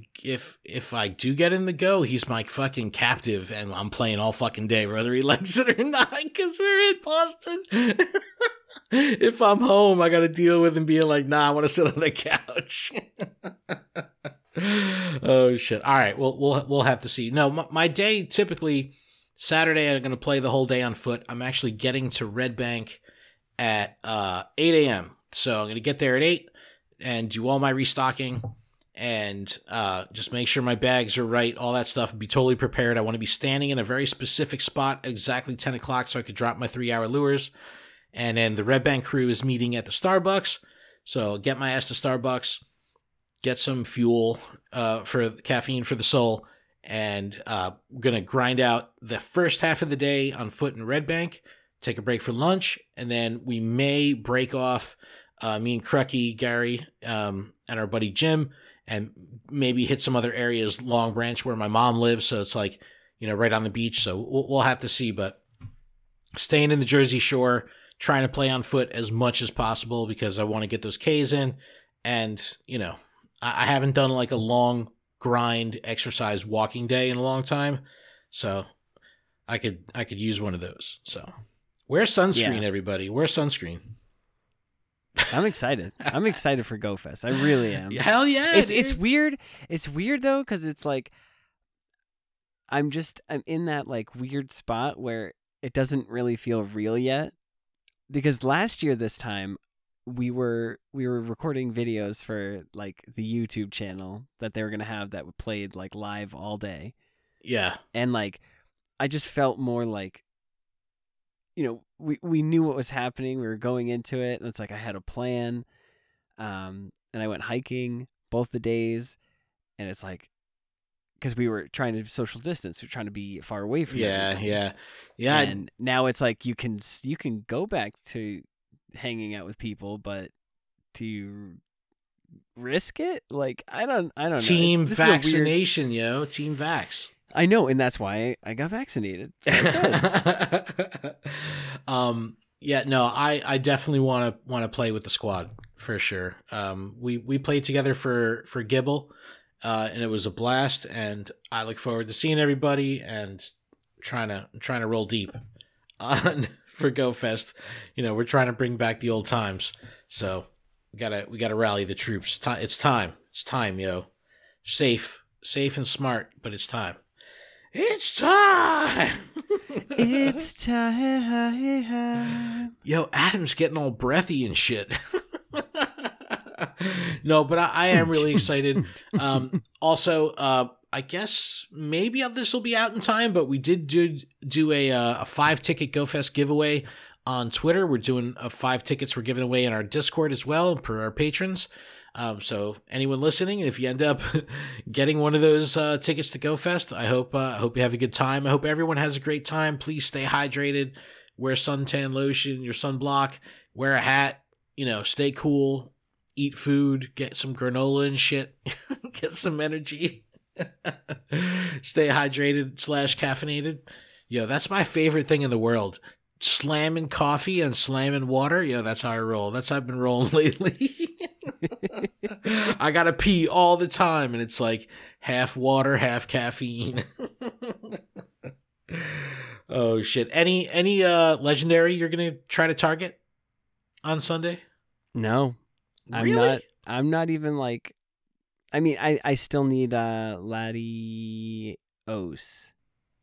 do get him to go, he's my fucking captive, and I'm playing all fucking day, whether he likes it or not, because we're in Boston. If I'm home, I gotta deal with him being like, "Nah, I want to sit on the couch." Oh shit! All right, we'll have to see. No, my day typically Saturday I'm gonna play the whole day on foot. I'm actually getting to Red Bank at 8 a.m. So I'm going to get there at 8 and do all my restocking and just make sure my bags are right, all that stuff, be totally prepared. I want to be standing in a very specific spot at exactly 10 o'clock so I could drop my 3-hour lures. And then the Red Bank crew is meeting at the Starbucks. So get my ass to Starbucks, get some fuel for caffeine for the soul, and we're going to grind out the first half of the day on foot in Red Bank. Take a break for lunch, and then we may break off, me and Crucky, Gary, and our buddy Jim, and maybe hit some other areas, Long Branch, where my mom lives, so it's like, right on the beach, so we'll have to see, but staying in the Jersey Shore, trying to play on foot as much as possible, because I want to get those Ks in, and, I haven't done like a long grind exercise walking day in a long time, so I could use one of those, so... Wear sunscreen, everybody. Wear sunscreen. I'm excited. I'm excited for Go Fest. I really am. Hell yeah. It's weird. It's weird, though, because it's like I'm in that like weird spot where it doesn't really feel real yet. Because last year this time we were recording videos for like the YouTube channel that they were going to have that played like live all day. Yeah. And like I just felt more like we knew what was happening. We were going into it, and it's like I had a plan. And I went hiking both the days, and it's like, because we were trying to social distance, we're trying to be far away from everyone. Yeah. And now it's like you can go back to hanging out with people, but do you risk it? Like I don't know. Team vaccination, Team vax. I know, and that's why I got vaccinated. So good. Yeah, no, I definitely want to play with the squad for sure. We played together for Gibble, and it was a blast, and I look forward to seeing everybody and trying to roll deep for GoFest. We're trying to bring back the old times, so we gotta rally the troops. It's time, yo. Safe and smart, but it's time. It's time. It's time. Yo, Adam's getting all breathy and shit. No, but I am really excited. Also, I guess maybe this will be out in time, but we did do a 5-ticket GoFest giveaway on Twitter. We're doing 5 tickets we're giving away in our Discord as well for our patrons. So anyone listening, if you end up getting one of those tickets to GoFest, I hope you have a good time. I hope everyone has a great time. Please stay hydrated, wear suntan lotion, your sunblock, wear a hat, stay cool, eat food, get some granola and shit, get some energy, stay hydrated / caffeinated. That's my favorite thing in the world. Slamming coffee and slamming water. That's how I roll. That's how I've been rolling lately. I gotta pee all the time, and it's like half water, half caffeine. Oh shit! Any legendary you're gonna try to target on Sunday? No, Really? I'm not even like. I mean, I still need Latios.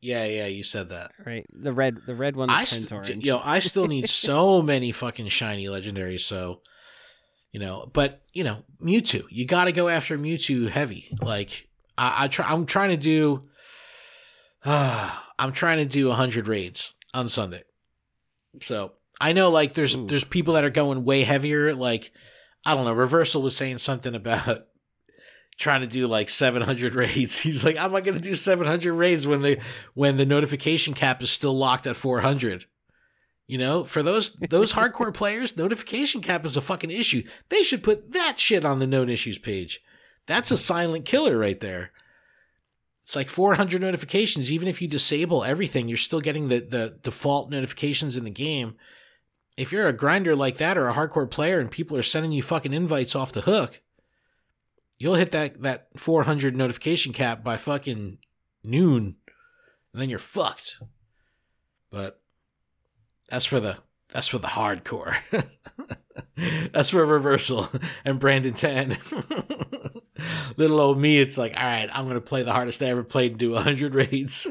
Yeah, you said that. Right, the red one that turns orange. I still need so many fucking shiny legendaries. So, but Mewtwo. You got to go after Mewtwo heavy. Like I'm trying to do 100 raids on Sunday. So I know like there's people that are going way heavier. Like I don't know. Reversal was saying something about trying to do like 700 raids. He's like, I'm not going to do 700 raids when the notification cap is still locked at 400. For those hardcore players, notification cap is a fucking issue. They should put that shit on the known issues page. That's a silent killer right there. It's like 400 notifications. Even if you disable everything, you're still getting the default notifications in the game. If you're a grinder like that or a hardcore player and people are sending you fucking invites off the hook, you'll hit that 400 notification cap by fucking noon, and then you're fucked. But that's for the hardcore. That's for Reversal and Brandon Tan. Little old me, it's like, all right, I'm going to play the hardest I ever played and do 100 raids.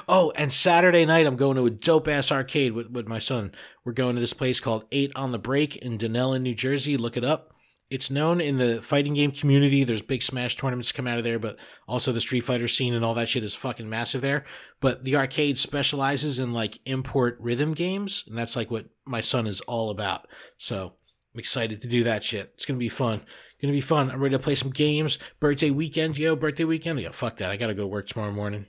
Oh, and Saturday night, I'm going to a dope-ass arcade with my son. We're going to this place called 8 on the Break in Dunellen, New Jersey. Look it up. It's known in the fighting game community. There's big Smash tournaments come out of there, but also the Street Fighter scene and all that shit is fucking massive there. But the arcade specializes in like import rhythm games, and that's like what my son is all about. So I'm excited to do that shit. It's going to be fun. I'm ready to play some games. Birthday weekend. Yo, fuck that. I got to go to work tomorrow morning.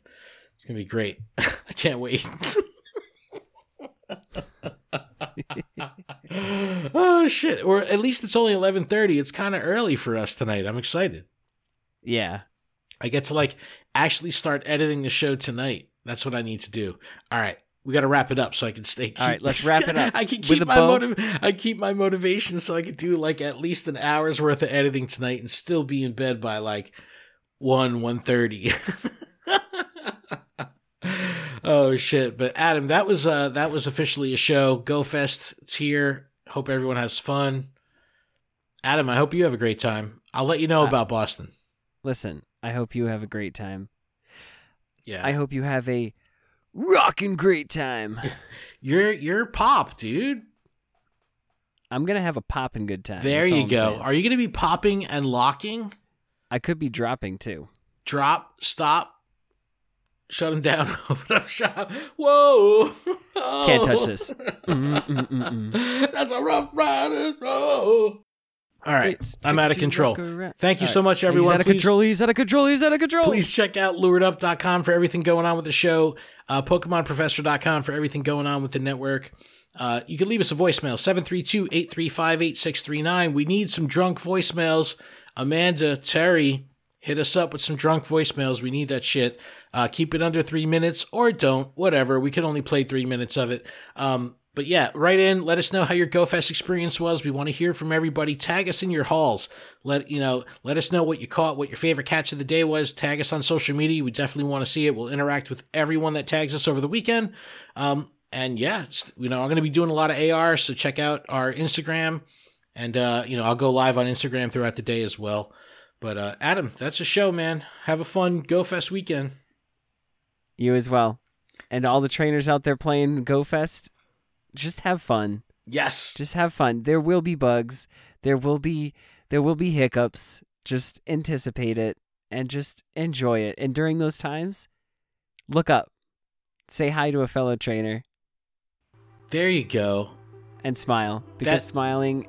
It's going to be great. I can't wait. Oh shit, or at least it's only 11:30. It's kind of early for us tonight. I'm excited. Yeah, I get to like actually start editing the show tonight. That's what I need to do. All right, we got to wrap it up so I can stay. All right, let's wrap it up. I can keep I keep my motivation so I can do like at least an hour's worth of editing tonight and still be in bed by like 1:30. Oh shit! But Adam, that was officially a show. GoFest, it's here. Hope everyone has fun. Adam, I hope you have a great time. I'll let you know about Boston. Listen, I hope you have a great time. Yeah, I hope you have a rockin' great time. You're pop, dude. I'm gonna have a poppin' good time. There you go. Are you gonna be popping and locking? I could be dropping too. Drop, stop. Shut him down. Open up shop. Whoa. Can't touch this. That's a Rough Riders. Oh. All right, I'm out of control. Thank you so much, everyone. He's out of control. He's out of control. He's out of control. Please check out luredup.com for everything going on with the show. PokemonProfessor.com for everything going on with the network. You can leave us a voicemail, 732-835-8639. We need some drunk voicemails. Amanda, Terry, hit us up with some drunk voicemails. We need that shit. Keep it under 3 minutes or don't, whatever. We can only play 3 minutes of it. But yeah, write in. Let us know how your GoFest experience was. We want to hear from everybody. Tag us in your hauls. Let us know what you caught, what your favorite catch of the day was. Tag us on social media. We definitely want to see it. We'll interact with everyone that tags us over the weekend. And yeah, I'm going to be doing a lot of AR, so check out our Instagram. And, I'll go live on Instagram throughout the day as well. But, Adam, that's a show, man. Have a fun GoFest weekend. You as well. And all the trainers out there playing GoFest, just have fun. Yes. Just have fun. There will be bugs. There will be hiccups. Just anticipate it and just enjoy it. And during those times, look up. Say hi to a fellow trainer. There you go. And smile. Because smiling,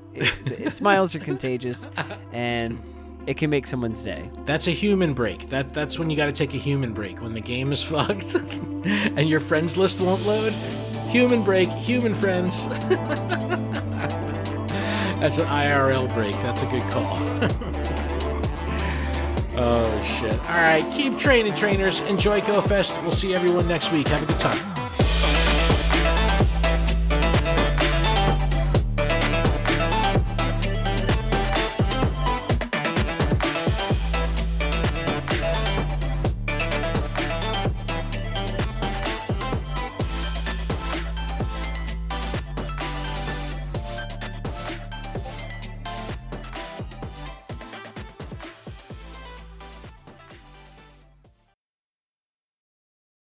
smiles are contagious. And it can make someone's day. That's a human break. That's when you got to take a human break. When the game is fucked and your friends list won't load. Human break, human friends. That's an IRL break. That's a good call. Oh, shit. All right, keep training, trainers. Enjoy GoFest. We'll see everyone next week. Have a good time.